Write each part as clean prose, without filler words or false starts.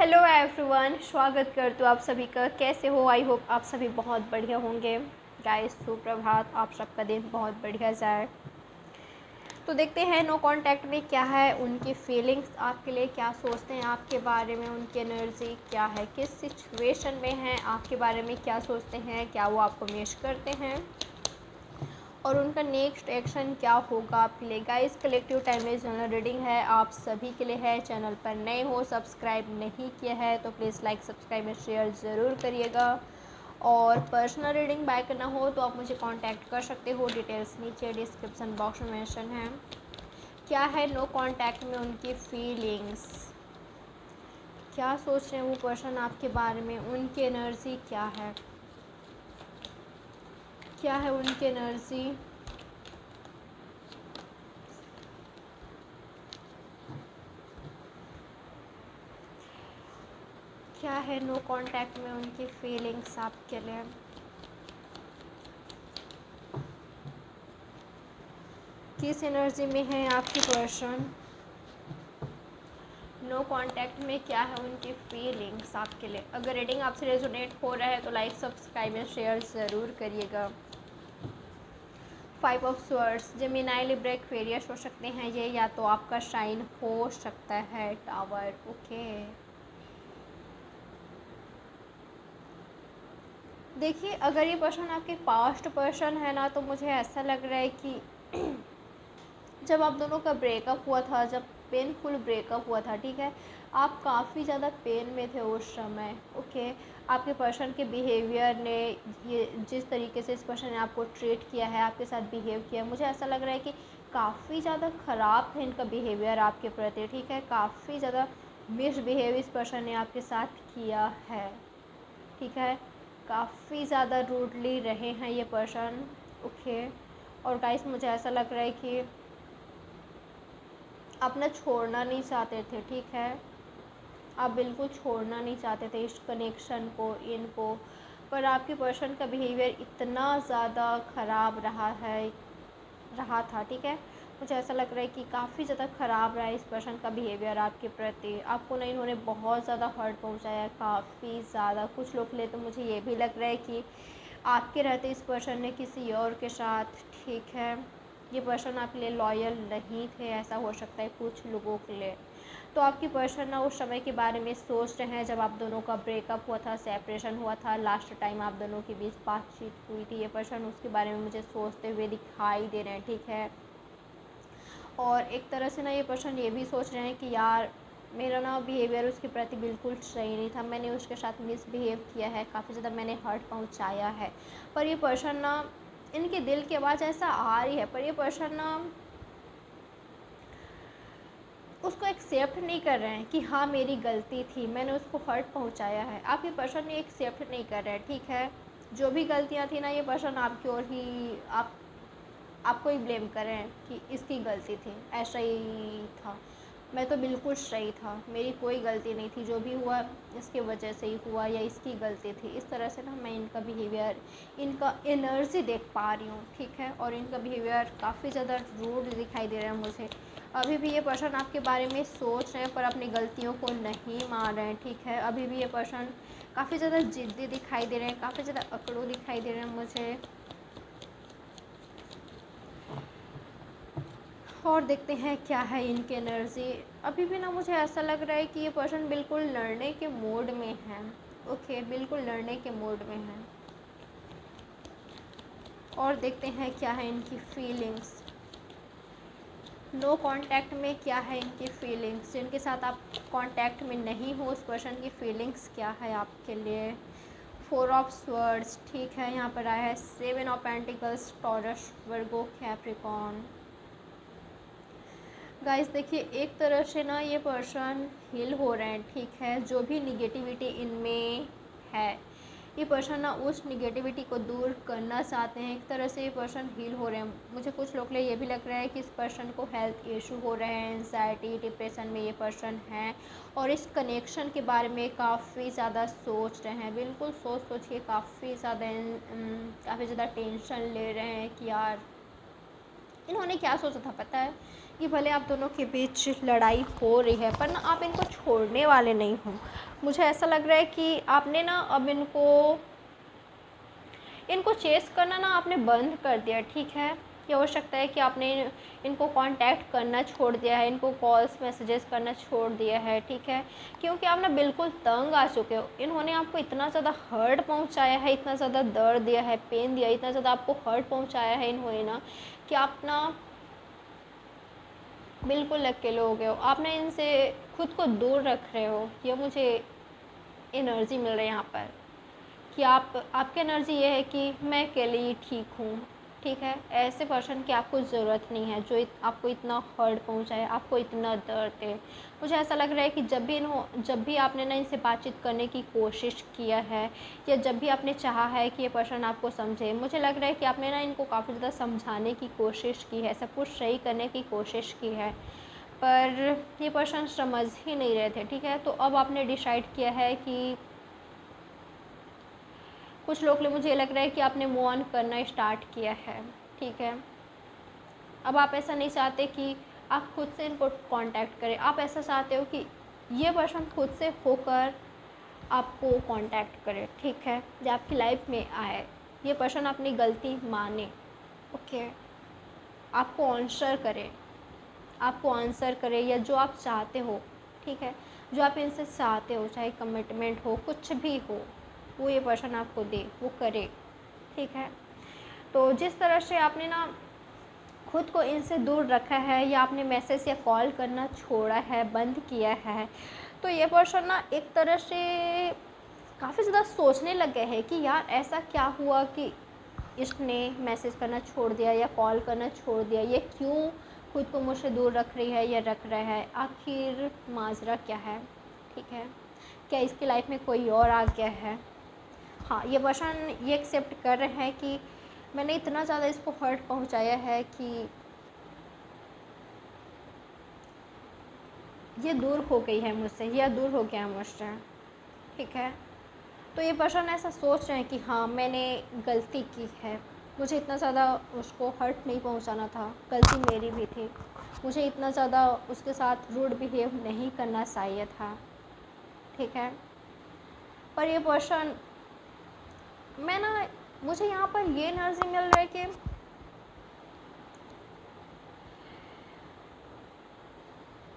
Hello everyone, स्वागत करती हूँ आप सभी का। कैसे हो? आई होप आप सभी बहुत बढ़िया होंगे। गाइस, सुप्रभात, आप सबका दिन बहुत बढ़िया जाए। तो देखते हैं नो कांटेक्ट में क्या है, उनकी फीलिंग्स आपके लिए क्या सोचते हैं, आपके बारे में उनकी एनर्जी क्या है, किस सिचुएशन में है, आपके बारे में क्या सोचते हैं, क्या वो आपको मिस करते हैं और उनका नेक्स्ट एक्शन क्या होगा आपके लिए। Guys, collective timeless general reading है, आप सभी के लिए है। चैनल पर नए हो, सब्सक्राइब नहीं किया है तो प्लीज़ लाइक, सब्सक्राइब और शेयर ज़रूर करिएगा। और पर्सनल रीडिंग बाय करना हो तो आप मुझे कांटेक्ट कर सकते हो, डिटेल्स नीचे डिस्क्रिप्शन बॉक्स में मेंशन है। क्या है नो कांटेक्ट में उनकी फीलिंग्स, क्या सोच रहे हैं वो पर्सन आपके बारे में, उनकी एनर्जी क्या है, क्या है उनकी एनर्जी। क्या है नो कांटेक्ट में उनकी फीलिंग्स आपके लिए। किस एनर्जी में है आपकी पर्सन, नो कांटेक्ट में क्या है उनकी फीलिंग्स आपके लिए। अगर रीडिंग आपसे रेजोनेट हो रहा है तो लाइक, सब्सक्राइब और शेयर ज़रूर करिएगा। 5 of swords, Gemini, Libra, Aquarius हो सकते हैं ये, या तो आपका शाइन हो सकता है टावर। ओके, देखिए, अगर ये पर्सन आपके पास्ट पर्सन है ना, तो मुझे ऐसा लग रहा है कि जब आप दोनों का ब्रेकअप हुआ था, जब पेनफुल ब्रेकअप हुआ था, ठीक है, आप काफ़ी ज़्यादा पेन में थे उस समय। ओके, आपके पर्सन के बिहेवियर ने, ये जिस तरीके से इस पर्सन ने आपको ट्रीट किया है, आपके साथ बिहेव किया, मुझे ऐसा लग रहा है कि काफ़ी ज़्यादा ख़राब था इनका बिहेवियर आपके प्रति। ठीक है, काफ़ी ज़्यादा मिसबिहेव इस पर्सन ने आपके साथ किया है। ठीक है, काफ़ी ज़्यादा रूडली रहे हैं ये पर्सन। ओके, और गाइस, मुझे ऐसा लग रहा है कि आप ना छोड़ना नहीं चाहते थे। ठीक है, आप बिल्कुल छोड़ना नहीं चाहते थे इस कनेक्शन को, इनको, पर आपके पर्सन का बिहेवियर इतना ज़्यादा ख़राब रहा था। ठीक है, मुझे ऐसा लग रहा है कि काफ़ी ज़्यादा ख़राब रहा है इस पर्सन का बिहेवियर आपके प्रति। आपको ना इन्होंने बहुत ज़्यादा हर्ट पहुंचाया है, काफ़ी ज़्यादा। कुछ लोग के लिए तो मुझे ये भी लग रहा है कि आपके रहते इस पर्सन ने किसी और के साथ, ठीक है, ये पर्सन आपके लिए लॉयल नहीं थे, ऐसा हो सकता है कुछ लोगों के लिए। तो आपकी पर्सन ना उस समय के बारे में सोच रहे हैं जब आप दोनों का ब्रेकअप हुआ था, सेपरेशन हुआ था, लास्ट टाइम आप दोनों के बीच बातचीत हुई थी, ये पर्सन उसके बारे में मुझे सोचते हुए दिखाई दे रहे हैं। ठीक है, और एक तरह से ना ये पर्सन ये भी सोच रहे हैं कि यार, मेरा ना बिहेवियर उसके प्रति बिल्कुल सही नहीं था, मैंने उसके साथ मिसबिहेव किया है, काफ़ी ज़्यादा मैंने हर्ट पहुंचाया है। पर ये पर्सन ना, इनके दिल की आवाज़ ऐसा आ रही है, पर ये पर्सन ना उसको एक्सेप्ट नहीं कर रहे हैं कि हाँ, मेरी गलती थी, मैंने उसको हर्ट पहुंचाया है। आपके पर्सन ये एक्सेप्ट नहीं कर रहे हैं। ठीक है, जो भी गलतियाँ थी ना, ये पर्सन आपकी ओर ही, आपको ही ब्लेम कर रहे हैं कि इसकी गलती थी, ऐसा ही था, मैं तो बिल्कुल सही था, मेरी कोई गलती नहीं थी, जो भी हुआ इसकी वजह से ही हुआ, या इसकी गलती थी। इस तरह से ना मैं इनका बिहेवियर, इनका एनर्जी देख पा रही हूँ। ठीक है, और इनका बिहेवियर काफ़ी ज़्यादा रूड दिखाई दे रहा है मुझे। अभी भी ये पर्सन आपके बारे में सोच रहे हैं पर अपनी गलतियों को नहीं मान रहे हैं। ठीक है, अभी भी ये पर्सन काफ़ी ज़्यादा ज़िद्दी दिखाई दे रहे हैं, काफ़ी ज़्यादा अकड़ू दिखाई दे रहे हैं मुझे। और देखते हैं क्या है इनकी एनर्जी। अभी भी ना मुझे ऐसा लग रहा है कि ये पर्सन बिल्कुल लड़ने के मूड में है। ओके, बिल्कुल लड़ने के मूड में है। और देखते हैं क्या है इनकी फीलिंग्स, नो कांटेक्ट में क्या है इनकी फीलिंग्स, जिनके साथ आप कांटेक्ट में नहीं हो उस पर्सन की फीलिंग्स क्या है आपके लिए। 4 ऑफ स्वर्ड्स, ठीक है, यहाँ पर आया है 7 of pentacles, taurus, Virgo, Capricorn. Guys, देखिए, एक तरह से ना ये पर्सन हील हो रहे हैं। ठीक है, जो भी निगेटिविटी इनमें है, ये पर्सन ना उस निगेटिविटी को दूर करना चाहते हैं। एक तरह से ये पर्सन हील हो रहे हैं। मुझे कुछ लोग के लिए ये भी लग रहा है कि इस पर्सन को हेल्थ इशू हो रहे हैं, एंजाइटी, डिप्रेशन में ये पर्सन हैं, और इस कनेक्शन के बारे में काफ़ी ज़्यादा सोच रहे हैं। बिल्कुल सोच के काफ़ी ज़्यादा टेंशन ले रहे हैं कि यार, इन्होंने क्या सोचा था पता है, कि भले आप दोनों के बीच लड़ाई हो रही है पर ना आप इनको छोड़ने वाले नहीं हो। मुझे ऐसा लग रहा है कि आपने ना अब इनको चेस करना ना आपने बंद कर दिया, ठीक है। ये हो सकता है कि आपने इनको कांटेक्ट करना छोड़ दिया है, इनको कॉल्स मैसेजेस करना छोड़ दिया है, ठीक है। क्योंकि आप ना बिल्कुल तंग आ चुके हो। इन्होंने आपको इतना ज़्यादा हर्ट पहुंचाया है, इतना ज़्यादा दर्द दिया है, पेन दिया, इतना ज़्यादा आपको हर्ट पहुंचाया है इन्होंने ना, कि आप ना बिल्कुल अकेले हो गए हो। आप ना इनसे खुद को दूर रख रहे हो। ये मुझे एनर्जी मिल रही है यहाँ पर, कि आपकी एनर्जी ये है कि मैं अकेले ही ठीक हूँ, ठीक है। ऐसे पर्सन की आपको ज़रूरत नहीं है जो आपको इतना हर्ट पहुँचाए, आपको इतना दर्द दे। मुझे ऐसा लग रहा है कि जब भी आपने ना इनसे बातचीत करने की कोशिश किया है, या जब भी आपने चाहा है कि ये पर्सन आपको समझे, मुझे लग रहा है कि आपने ना इनको काफ़ी ज़्यादा समझाने की कोशिश की है, सब कुछ सही करने की कोशिश की है, पर ये पर्सन समझ ही नहीं रहे थे, ठीक है। तो अब आपने डिसाइड किया है कि कुछ लोग मुझे ये लग रहा है कि आपने मूव ऑन करना स्टार्ट किया है, ठीक है। अब आप ऐसा नहीं चाहते कि आप खुद से इनको कांटेक्ट करें, आप ऐसा चाहते हो कि ये पर्सन खुद से होकर आपको कांटेक्ट करे, ठीक है, या आपकी लाइफ में आए, ये पर्सन अपनी गलती माने, ओके, आपको आंसर करे या जो आप चाहते हो, ठीक है, जो आप इनसे चाहते हो, चाहे कमिटमेंट हो, कुछ भी हो, वो ये पर्सन आपको दे, वो करे, ठीक है। तो जिस तरह से आपने ना खुद को इनसे दूर रखा है, या आपने मैसेज या कॉल करना छोड़ा है, बंद किया है, तो ये पर्सन ना एक तरह से काफ़ी ज़्यादा सोचने लग गए हैं कि यार ऐसा क्या हुआ कि इसने मैसेज करना छोड़ दिया या कॉल करना छोड़ दिया, ये क्यों खुद को मुझसे दूर रख रही है या रख रहा है, आखिर माजरा क्या है, ठीक है। क्या इसकी लाइफ में कोई और आ गया है। हाँ, ये पर्सन ये एक्सेप्ट कर रहे हैं कि मैंने इतना ज़्यादा इसको हर्ट पहुंचाया है कि ये दूर हो गई है मुझसे, या दूर हो गया है मुझसे, ठीक है। तो ये पर्सन ऐसा सोच रहे हैं कि हाँ, मैंने गलती की है, मुझे इतना ज़्यादा उसको हर्ट नहीं पहुंचाना था, गलती मेरी भी थी, मुझे इतना ज़्यादा उसके साथ रूड बिहेव नहीं करना चाहिए था, ठीक है। पर ये पर्सन मैं ना मुझे यहाँ पर ये एनर्जी मिल रहा है कि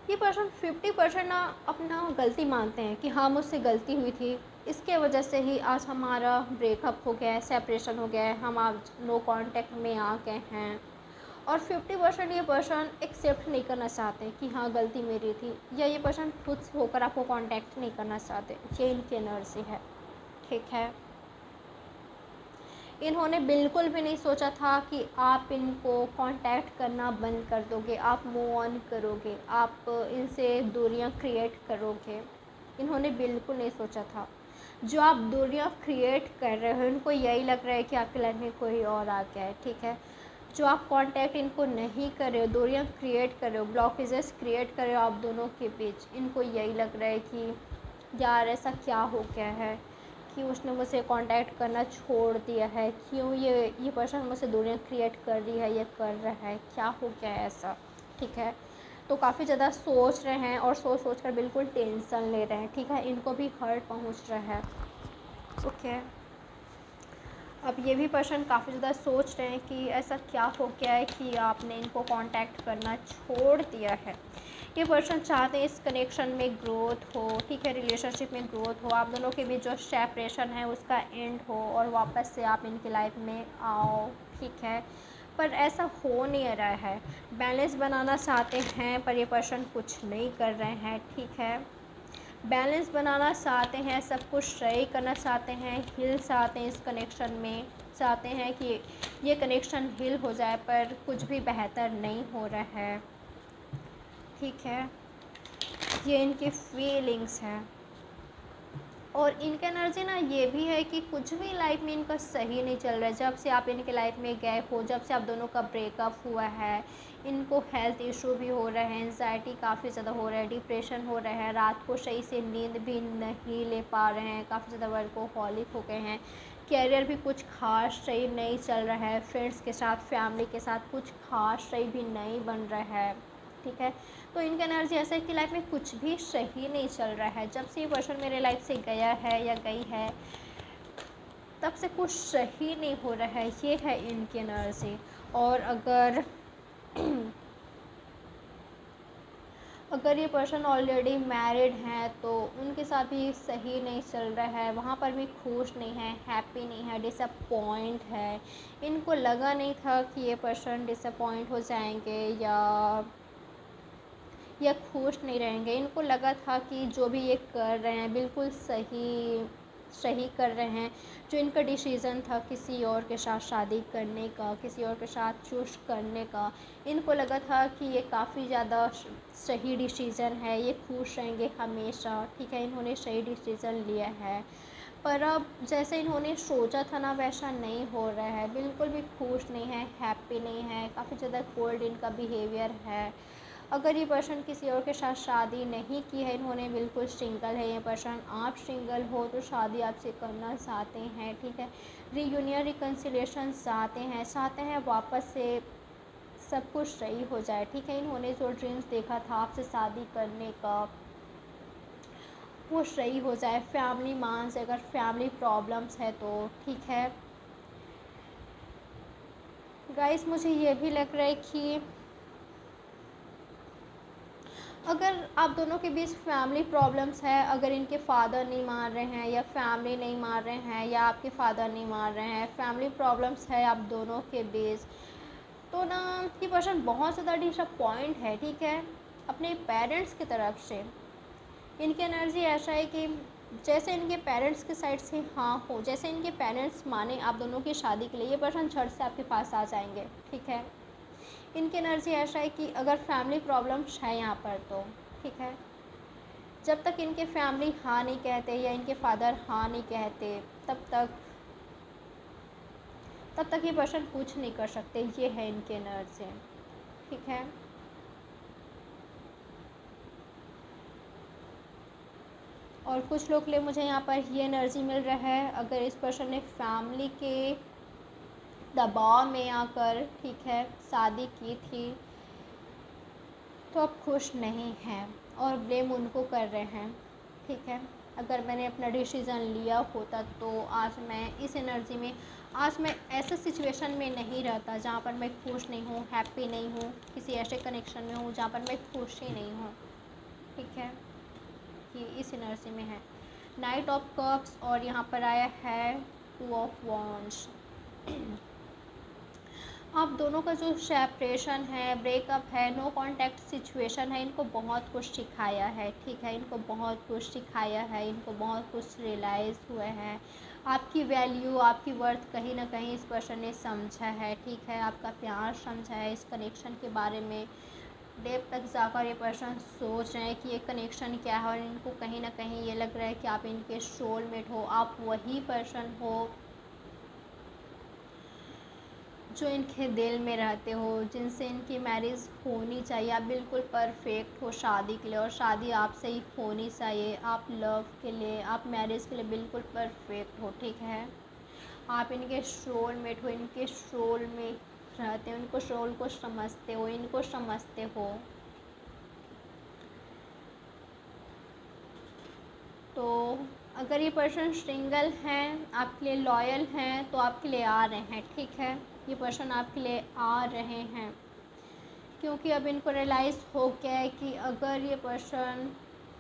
ये पर्सन 50% ना अपना गलती मानते हैं कि हाँ, मुझसे गलती हुई थी, इसके वजह से ही आज हमारा ब्रेकअप हो गया है, सेपरेशन हो गया है, हम आज नो कांटेक्ट में आ गए हैं। और 50% ये पर्सन एक्सेप्ट नहीं करना चाहते कि हाँ, गलती मेरी थी, या ये पर्सन खुद से होकर आपको कांटेक्ट नहीं करना चाहते। ये इनकी एनर्जी है, ठीक है। इन्होंने बिल्कुल भी नहीं सोचा था कि आप इनको कांटेक्ट करना बंद कर दोगे, आप मूव ऑन करोगे, आप इनसे दूरियां क्रिएट करोगे। इन्होंने बिल्कुल नहीं सोचा था। जो आप दूरियां क्रिएट कर रहे हो, इनको यही लग रहा है कि आपकी लाइफ में कोई और आ गया है, ठीक है। जो आप कांटेक्ट इनको नहीं कर रहे हो, दूरियां क्रिएट कर रहे हो, ब्लॉकेजेस क्रिएट कर रहे हो आप दोनों के बीच, इनको यही लग रहा है कि यार ऐसा क्या हो गया है कि उसने मुझसे कांटेक्ट करना छोड़ दिया है, क्यों ये पर्सन मुझसे दूरियां क्रिएट कर रही है या कर रहा है, क्या हो गया है ऐसा, ठीक है। तो काफ़ी ज़्यादा सोच रहे हैं और सोच कर बिल्कुल टेंशन ले रहे हैं, ठीक है। इनको भी हर्ट पहुंच रहा है, ओके। अब ये भी पर्सन काफ़ी ज़्यादा सोच रहे हैं कि ऐसा क्या हो गया है कि आपने इनको कांटेक्ट करना छोड़ दिया है। ये पर्सन चाहते हैं इस कनेक्शन में ग्रोथ हो, ठीक है, रिलेशनशिप में ग्रोथ हो, आप दोनों के बीच जो सेपरेशन है उसका एंड हो और वापस से आप इनकी लाइफ में आओ, ठीक है। पर ऐसा हो नहीं रहा है। बैलेंस बनाना चाहते हैं पर ये पर्सन कुछ नहीं कर रहे हैं, ठीक है। बैलेंस बनाना चाहते हैं, सब कुछ सही करना चाहते हैं, हील चाहते हैं, इस कनेक्शन में चाहते हैं कि ये कनेक्शन हील हो जाए, पर कुछ भी बेहतर नहीं हो रहा है, ठीक है। ये इनकी फीलिंग्स है। और इनका एनर्जी ना ये भी है कि कुछ भी लाइफ में इनका सही नहीं चल रहा है। जब से आप इनके लाइफ में गए हो, जब से आप दोनों का ब्रेकअप हुआ है, इनको हेल्थ इशू भी हो रहे हैं, एंजाइटी काफ़ी ज़्यादा हो रहा है, डिप्रेशन हो रहा है, रात को सही से नींद भी नहीं ले पा रहे हैं, काफ़ी ज़्यादा वर्कोहॉलिक हो गए हैं, कैरियर भी कुछ खास सही नहीं चल रहा है, फ्रेंड्स के साथ, फैमिली के साथ कुछ खास सही भी नहीं बन रहा है, ठीक है। तो इनकी एनर्जी ऐसा है कि लाइफ में कुछ भी सही नहीं चल रहा है। जब से ये पर्सन मेरे लाइफ से गया है या गई है, तब से कुछ सही नहीं हो रहा है, ये है इनकी एनर्जी। और अगर ये पर्सन ऑलरेडी मैरिड हैं तो उनके साथ भी सही नहीं चल रहा है, वहाँ पर भी खुश नहीं है, हैप्पी नहीं है, डिसअपॉइंट है। इनको लगा नहीं था कि ये पर्सन डिसअपॉइंट हो जाएंगे या खुश नहीं रहेंगे। इनको लगा था कि जो भी ये कर रहे हैं बिल्कुल सही सही कर रहे हैं। जो इनका डिसीज़न था किसी और के साथ शादी करने का, किसी और के साथ चूज करने का, इनको लगा था कि ये काफ़ी ज़्यादा सही डिसीज़न है, ये खुश रहेंगे हमेशा, ठीक है। इन्होंने सही डिसीज़न लिया है, पर अब जैसे इन्होंने सोचा था ना वैसा नहीं हो रहा है। बिल्कुल भी खुश नहीं है, हैप्पी नहीं है, काफ़ी ज़्यादा कोल्ड इनका बिहेवियर है। अगर ये पर्सन किसी और के साथ शादी नहीं की है, इन्होंने बिल्कुल सिंगल है ये पर्सन, आप सिंगल हो तो शादी आपसे करना चाहते हैं, ठीक है। रीयूनियन रिकन्सिलेशन चाहते हैं वापस से सब कुछ सही हो जाए, ठीक है। इन्होंने जो ड्रीम्स देखा था आपसे शादी करने का वो सही हो जाए। फैमिली मांस, अगर फैमिली प्रॉब्लम्स है तो ठीक है। गाइस मुझे ये भी लग रहा है कि अगर आप दोनों के बीच फैमिली प्रॉब्लम्स है, अगर इनके फादर नहीं मान रहे हैं या फैमिली नहीं मान रहे हैं या आपके फादर नहीं मान रहे हैं, फैमिली प्रॉब्लम्स है आप दोनों के बीच, तो ना ये पर्सन बहुत ज़्यादा डिसअपॉइंट है, ठीक है, अपने पेरेंट्स की तरफ से। इनकी एनर्जी ऐसा है कि जैसे इनके पेरेंट्स के साइड से हाँ हो, जैसे इनके पेरेंट्स माने आप दोनों की शादी के लिए, ये पर्सन झट से आपके पास आ जाएंगे, ठीक है। इनकी एनर्जी ऐसा है कि अगर फैमिली प्रॉब्लम्स है यहाँ पर तो ठीक है, जब तक इनके फैमिली हाँ नहीं कहते या इनके फादर हाँ नहीं कहते, तब तक ये पर्सन कुछ नहीं कर सकते। ये है इनके एनर्जी, ठीक है। और कुछ लोग के लिए मुझे यहाँ पर ये एनर्जी मिल रहा है, अगर इस पर्सन ने फैमिली के दबाव में आकर, ठीक है, शादी की थी तो अब खुश नहीं हैं और ब्लेम उनको कर रहे हैं, ठीक है। अगर मैंने अपना डिसीज़न लिया होता तो आज मैं इस एनर्जी में, आज मैं ऐसे सिचुएशन में नहीं रहता जहाँ पर मैं खुश नहीं हूँ, हैप्पी नहीं हूँ, किसी ऐसे कनेक्शन में हूँ जहाँ पर मैं खुश ही नहीं हूँ, ठीक है। ये इस एनर्जी में है नाइट ऑफ कप्स और यहाँ पर आया है 2 ऑफ वॉन्ड्स। आप दोनों का जो सेपरेशन है, ब्रेकअप है, नो कांटेक्ट सिचुएशन है, इनको बहुत कुछ सिखाया है, ठीक है। इनको बहुत कुछ सिखाया है, इनको बहुत कुछ रियलाइज़ हुआ है। आपकी वैल्यू, आपकी वर्थ कहीं ना कहीं इस पर्सन ने समझा है, ठीक है। आपका प्यार समझा है, इस कनेक्शन के बारे में डेप तक जाकर ये पर्सन सोच रहे हैं कि ये कनेक्शन क्या है, और इनको कहीं ना कहीं ये लग रहा है कि आप इनके सोलमेट हो, आप वही पर्सन हो जो इनके दिल में रहते हो, जिनसे इनकी मैरिज होनी चाहिए। आप बिल्कुल परफेक्ट हो शादी के लिए, और शादी आपसे ही होनी चाहिए। आप लव के लिए, आप मैरिज के लिए बिल्कुल परफेक्ट हो, ठीक है। आप इनके सोलमेट हो, इनके सोल में रहते हो, इनको सोल को समझते हो, इनको समझते हो। तो अगर ये पर्सन सिंगल हैं, आपके लिए लॉयल हैं, तो आपके लिए आ रहे हैं, ठीक है। ये पर्सन आपके लिए आ रहे हैं क्योंकि अब इनको रियलाइज़ हो गया है कि अगर ये पर्सन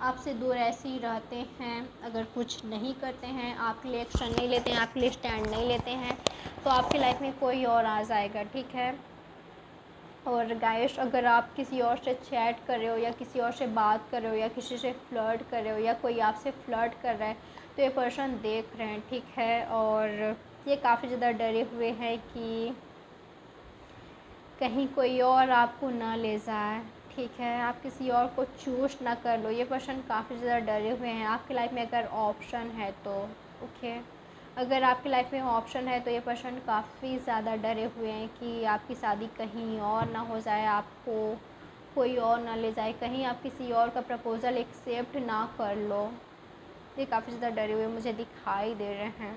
आपसे दूर ऐसे ही रहते हैं, अगर कुछ नहीं करते हैं, आपके लिए एक्शन नहीं लेते हैं, आपके लिए स्टैंड नहीं लेते हैं, तो आपकी लाइफ में कोई और आ जाएगा, ठीक है। और गाइस अगर आप किसी और से चैट कर रहे हो या किसी और से बात कर रहे हो या किसी से फ्लर्ट कर रहे हो या कोई आपसे फ्लर्ट कर रहा है, तो ये पर्सन देख रहे हैं, ठीक है। और ये काफ़ी ज़्यादा डरे हुए हैं कि कहीं कोई और आपको ना ले जाए, ठीक है, आप किसी और को चूज़ ना कर लो। ये पर्सन काफ़ी ज़्यादा डरे हुए हैं। आपकी लाइफ में अगर ऑप्शन है तो ओके, अगर आपकी लाइफ में ऑप्शन है तो ये पर्सन काफ़ी ज़्यादा डरे हुए हैं कि आपकी शादी कहीं और ना हो जाए, आपको कोई और ना ले जाए, कहीं आप किसी और का प्रपोज़ल एक्सेप्ट ना कर लो। ये काफ़ी ज़्यादा डरे हुए मुझे दिखाई दे रहे हैं।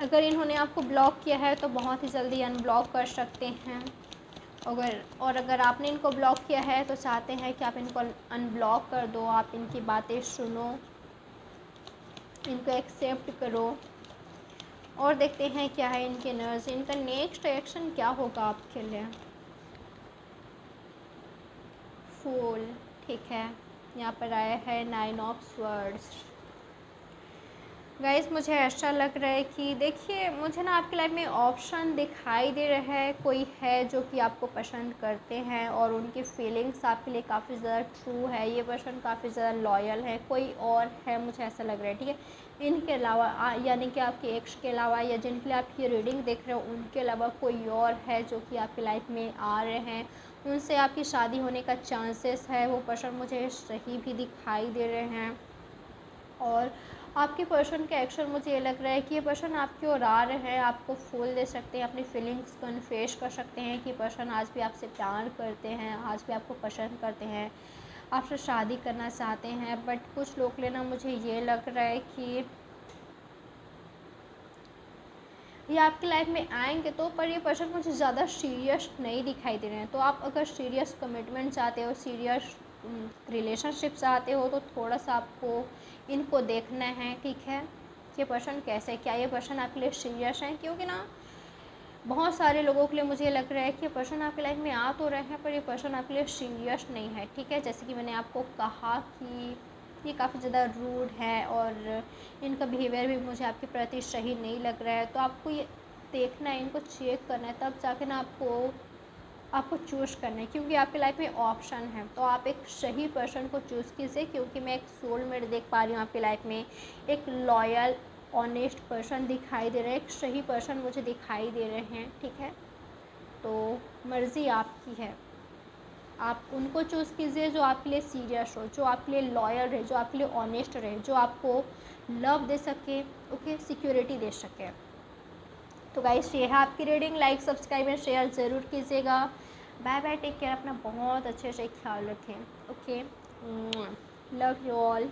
अगर इन्होंने आपको ब्लॉक किया है तो बहुत ही जल्दी अनब्लॉक कर सकते हैं। अगर आपने इनको ब्लॉक किया है तो चाहते हैं कि आप इनको अनब्लॉक कर दो, आप इनकी बातें सुनो, इनको एक्सेप्ट करो और देखते हैं क्या है इनकी एनर्जी, इनका नेक्स्ट एक्शन क्या होगा आपके लिए। फूल, ठीक है, यहाँ पर आया है 9 ऑफ स्वर्ड्स। गाइस मुझे ऐसा लग रहा है कि देखिए मुझे ना आपकी लाइफ में ऑप्शन दिखाई दे रहा है, कोई है जो कि आपको पसंद करते हैं और उनकी फीलिंग्स आपके लिए काफ़ी ज़्यादा ट्रू है, ये पर्सन काफ़ी ज़्यादा लॉयल है, कोई और है मुझे ऐसा लग रहा है, ठीक है। इनके अलावा यानी कि आपके एक्स के अलावा या जिनके लिए आप ये रीडिंग देख रहे हो उनके अलावा कोई और है जो कि आपकी लाइफ में आ रहे हैं, उनसे आपकी शादी होने का चांसेस है। वो पर्सन मुझे सही भी दिखाई दे रहे हैं और आपके पर्सन का एक्शन मुझे ये लग रहा है कि ये पर्सन आपकी ओर आ रहे हैं, आपको फूल दे सकते हैं, अपनी फीलिंग्स कन्फेस कर सकते हैं कि पर्सन आज भी आपसे प्यार करते हैं, आज भी आपको पसंद करते हैं, आपसे शादी करना चाहते हैं। बट कुछ लोग लेना मुझे ये लग रहा है कि ये आपकी लाइफ में आएंगे तो, पर ये पर्सन मुझे ज़्यादा सीरियस नहीं दिखाई दे रहे हैं। तो आप अगर सीरियस कमिटमेंट चाहते हो, सीरियस रिलेशनशिप चाहते हो तो थोड़ा सा आपको इनको देखना है, ठीक है। ये पर्सन कैसे, क्या ये पर्सन आपके लिए सीरियस है, क्योंकि ना बहुत सारे लोगों के लिए मुझे लग रहा है कि ये पर्सन आपकी लाइफ में आ तो रहे हैं पर ये पर्सन आपके लिए सीरियस नहीं है, ठीक है। जैसे कि मैंने आपको कहा कि ये काफ़ी ज़्यादा रूड है और इनका बिहेवियर भी मुझे आपके प्रति सही नहीं लग रहा है। तो आपको ये देखना है, इनको चेक करना है, तब जाके ना आपको चूज़ करना है, क्योंकि आपकी लाइफ में ऑप्शन है। तो आप एक सही पर्सन को चूज़ कीजिए, क्योंकि मैं एक सोलमेट देख पा रही हूँ आपकी लाइफ में, एक लॉयल ऑनेस्ट पर्सन दिखाई दे रहे हैं, एक सही पर्सन मुझे दिखाई दे रहे हैं, ठीक है। तो मर्ज़ी आपकी है, आप उनको चूज़ कीजिए जो आपके लिए सीरियस हो, जो आपके लिए लॉयल रहे, जो आपके लिए ऑनेस्ट रहे, जो आपको लव दे सके, ओके, सिक्योरिटी दे सके। तो गाइस ये है आपकी reading, like subscribe and share ज़रूर कीजिएगा। बाय बाय, टेक केयर, अपना बहुत अच्छे से ख्याल रखें, ओके, लव यू ऑल।